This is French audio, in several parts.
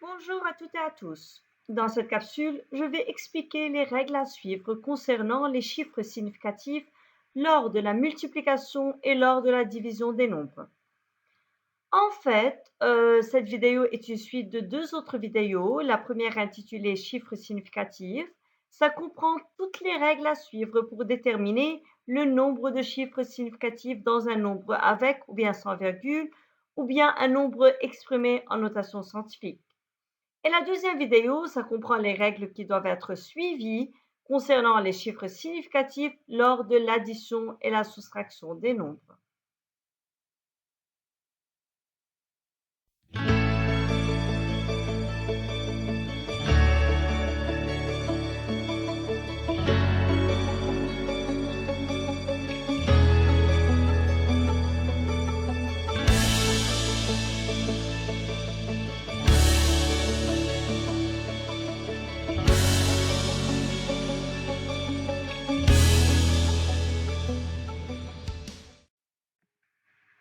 Bonjour à toutes et à tous. Dans cette capsule, je vais expliquer les règles à suivre concernant les chiffres significatifs lors de la multiplication et lors de la division des nombres. En fait, cette vidéo est une suite de deux autres vidéos. La première intitulée Chiffres significatifs. Ça comprend toutes les règles à suivre pour déterminer le nombre de chiffres significatifs dans un nombre avec ou bien sans virgule ou bien un nombre exprimé en notation scientifique. Et la deuxième vidéo, ça comprend les règles qui doivent être suivies concernant les chiffres significatifs lors de l'addition et la soustraction des nombres.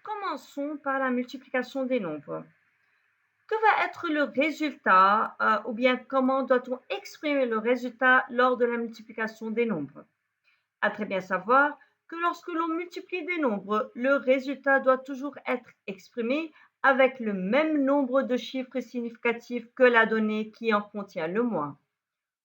Commençons par la multiplication des nombres. Que va être le résultat ou bien comment doit-on exprimer le résultat lors de la multiplication des nombres? À très bien savoir que lorsque l'on multiplie des nombres, le résultat doit toujours être exprimé avec le même nombre de chiffres significatifs que la donnée qui en contient le moins.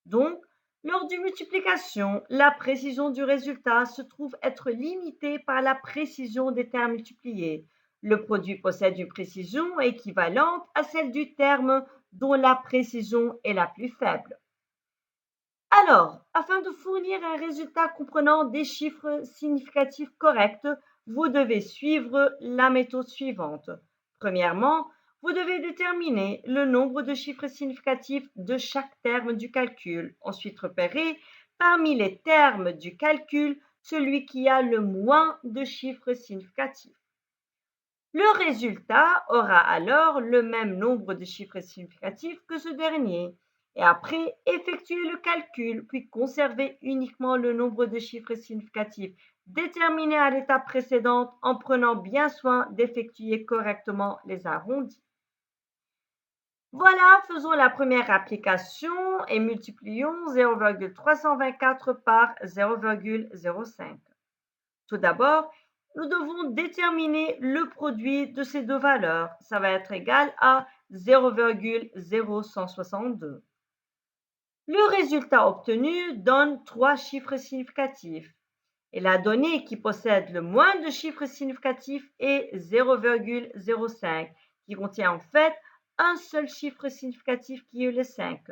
Donc, lors d'une multiplication, la précision du résultat se trouve être limitée par la précision des termes multipliés. Le produit possède une précision équivalente à celle du terme dont la précision est la plus faible. Alors, afin de fournir un résultat comprenant des chiffres significatifs corrects, vous devez suivre la méthode suivante. Premièrement, vous devez déterminer le nombre de chiffres significatifs de chaque terme du calcul. Ensuite, repérer parmi les termes du calcul celui qui a le moins de chiffres significatifs. Le résultat aura alors le même nombre de chiffres significatifs que ce dernier. Et après, effectuez le calcul, puis conservez uniquement le nombre de chiffres significatifs déterminés à l'étape précédente en prenant bien soin d'effectuer correctement les arrondis. Voilà, faisons la première application et multiplions 0,324 par 0,05. Tout d'abord, nous devons déterminer le produit de ces deux valeurs. Ça va être égal à 0,0162. Le résultat obtenu donne trois chiffres significatifs. Et la donnée qui possède le moins de chiffres significatifs est 0,05, qui contient en fait un seul chiffre significatif qui est le 5.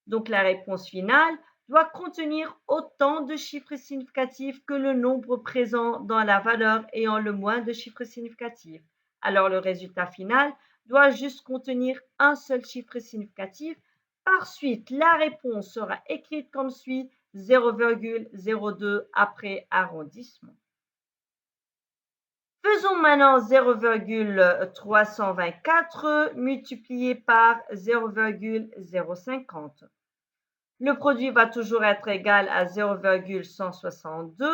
Donc la réponse finale doit contenir autant de chiffres significatifs que le nombre présent dans la valeur ayant le moins de chiffres significatifs. Alors le résultat final doit juste contenir un seul chiffre significatif. Par suite, la réponse sera écrite comme suit 0,02 après arrondissement. Faisons maintenant 0,324 multiplié par 0,050. Le produit va toujours être égal à 0,162,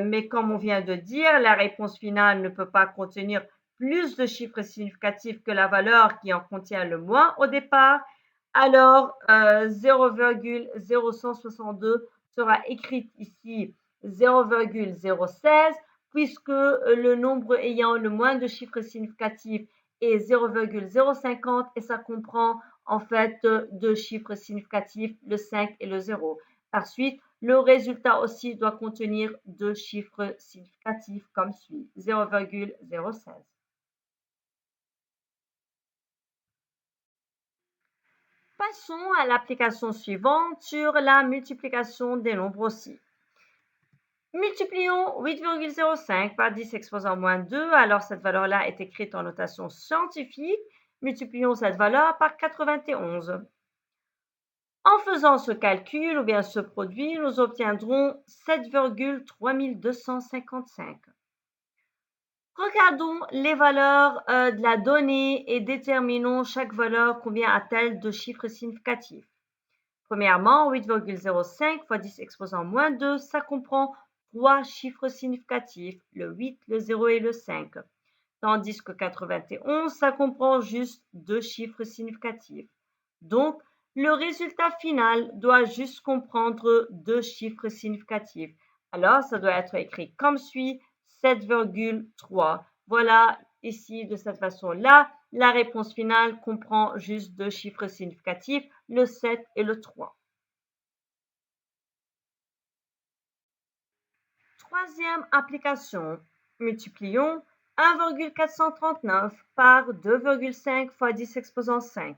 mais comme on vient de dire, la réponse finale ne peut pas contenir plus de chiffres significatifs que la valeur qui en contient le moins au départ. Alors, 0,0162 sera écrite ici 0,016 puisque le nombre ayant le moins de chiffres significatifs est 0,050 et ça comprend en fait deux chiffres significatifs, le 5 et le 0. Par suite, le résultat aussi doit contenir deux chiffres significatifs comme suit, 0,016. Passons à l'application suivante sur la multiplication des nombres aussi. Multiplions 8,05 par 10 exposant moins 2. Alors cette valeur-là est écrite en notation scientifique. Multiplions cette valeur par 91. En faisant ce calcul ou bien ce produit, nous obtiendrons 7,3255. Regardons les valeurs de la donnée et déterminons chaque valeur combien a-t-elle de chiffres significatifs. Premièrement, 8,05 fois 10 exposant moins 2, ça comprend trois chiffres significatifs, le 8, le 0 et le 5. tandis que 91, ça comprend juste deux chiffres significatifs. Donc, le résultat final doit juste comprendre deux chiffres significatifs. Alors, ça doit être écrit comme suit, 7,3. Voilà, ici, de cette façon-là, la réponse finale comprend juste deux chiffres significatifs, le 7 et le 3. Troisième application, multiplions 1,439 par 2,5 fois 10 exposant 5.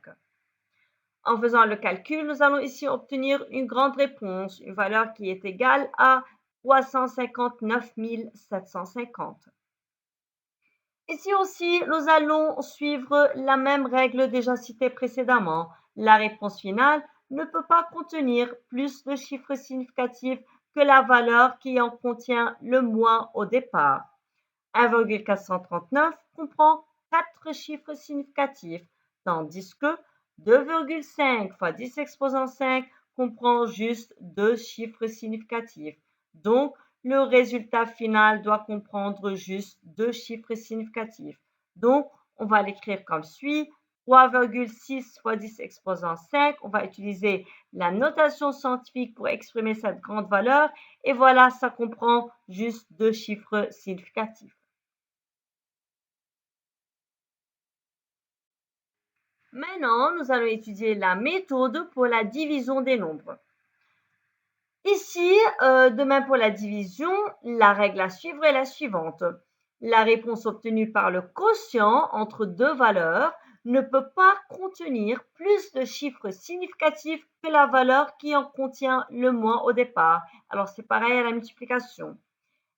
En faisant le calcul, nous allons ici obtenir une grande réponse, une valeur qui est égale à 359 750. Ici aussi, nous allons suivre la même règle déjà citée précédemment. La réponse finale ne peut pas contenir plus de chiffres significatifs que la valeur qui en contient le moins au départ. 1,439 comprend 4 chiffres significatifs, tandis que 2,5 fois 10 exposant 5 comprend juste 2 chiffres significatifs. Donc, le résultat final doit comprendre juste 2 chiffres significatifs. Donc, on va l'écrire comme suit. 3,6 fois 10 exposant 5. On va utiliser la notation scientifique pour exprimer cette grande valeur. Et voilà, ça comprend juste 2 chiffres significatifs. Maintenant, nous allons étudier la méthode pour la division des nombres. Ici, de même pour la division, la règle à suivre est la suivante. La réponse obtenue par le quotient entre deux valeurs ne peut pas contenir plus de chiffres significatifs que la valeur qui en contient le moins au départ. Alors, c'est pareil à la multiplication.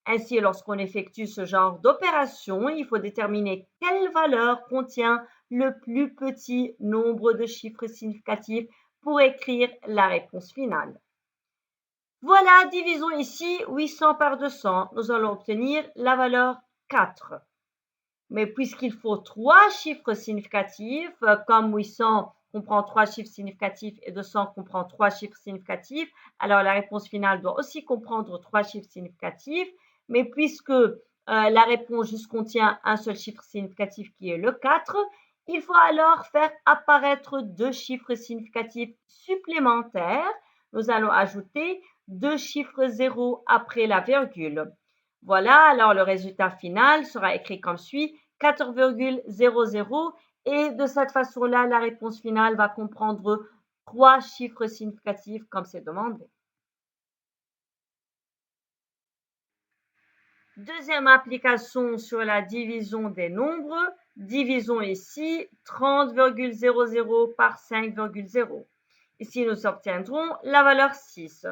Ainsi, lorsqu'on effectue ce genre d'opération, il faut déterminer quelle valeur contient le plus petit nombre de chiffres significatifs pour écrire la réponse finale. Voilà, divisons ici 800 par 200. Nous allons obtenir la valeur 4. Mais puisqu'il faut trois chiffres significatifs, comme 800 comprend trois chiffres significatifs et 200 comprend trois chiffres significatifs, alors la réponse finale doit aussi comprendre trois chiffres significatifs. Mais puisque la réponse juste contient un seul chiffre significatif qui est le 4, il faut alors faire apparaître deux chiffres significatifs supplémentaires. Nous allons ajouter deux chiffres zéros après la virgule. Voilà, alors le résultat final sera écrit comme suit, 4,00 et de cette façon-là, la réponse finale va comprendre trois chiffres significatifs comme c'est demandé. Deuxième application sur la division des nombres, divisons ici 30,00 par 5,0. Ici, nous obtiendrons la valeur 6.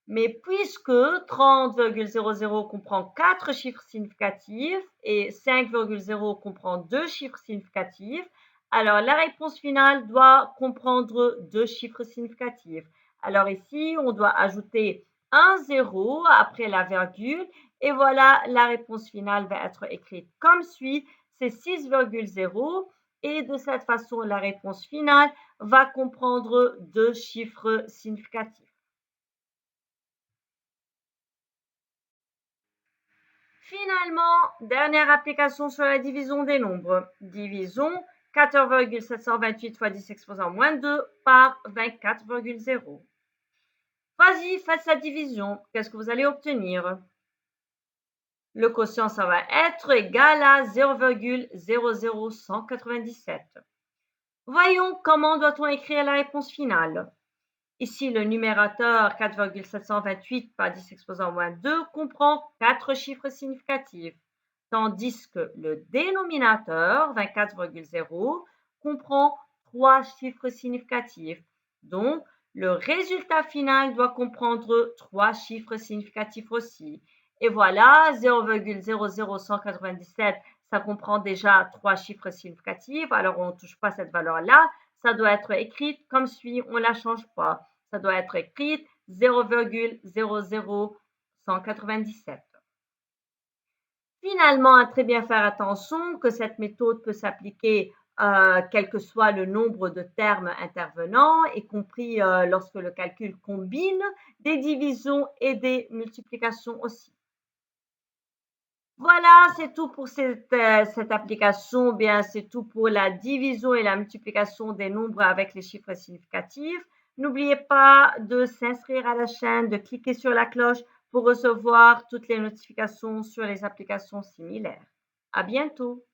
Mais puisque 30,00 comprend 4 chiffres significatifs et 5,0 comprend 2 chiffres significatifs, alors la réponse finale doit comprendre 2 chiffres significatifs. Alors ici, on doit ajouter un 0 après la virgule et voilà, la réponse finale va être écrite comme suit, c'est 6,0 et de cette façon, la réponse finale va comprendre 2 chiffres significatifs. Finalement, dernière application sur la division des nombres. Divisons 14,728 fois 10 exposant moins 2 par 24,0. Vas-y, faites cette division. Qu'est-ce que vous allez obtenir? Le quotient, ça va être égal à 0,00197. Voyons comment doit-on écrire la réponse finale. Ici, le numérateur 4,728 par 10 exposant moins 2 comprend 4 chiffres significatifs, tandis que le dénominateur 24,0 comprend 3 chiffres significatifs. Donc, le résultat final doit comprendre 3 chiffres significatifs aussi. Et voilà, 0,00197, ça comprend déjà 3 chiffres significatifs. Alors, on ne touche pas cette valeur-là. Ça doit être écrit comme suit, on ne la change pas. Ça doit être écrit 0,00197. Finalement, à très bien faire attention que cette méthode peut s'appliquer quel que soit le nombre de termes intervenants, y compris lorsque le calcul combine des divisions et des multiplications aussi. Voilà, c'est tout pour cette application. Bien, c'est tout pour la division et la multiplication des nombres avec les chiffres significatifs. N'oubliez pas de s'inscrire à la chaîne, de cliquer sur la cloche pour recevoir toutes les notifications sur les applications similaires. À bientôt!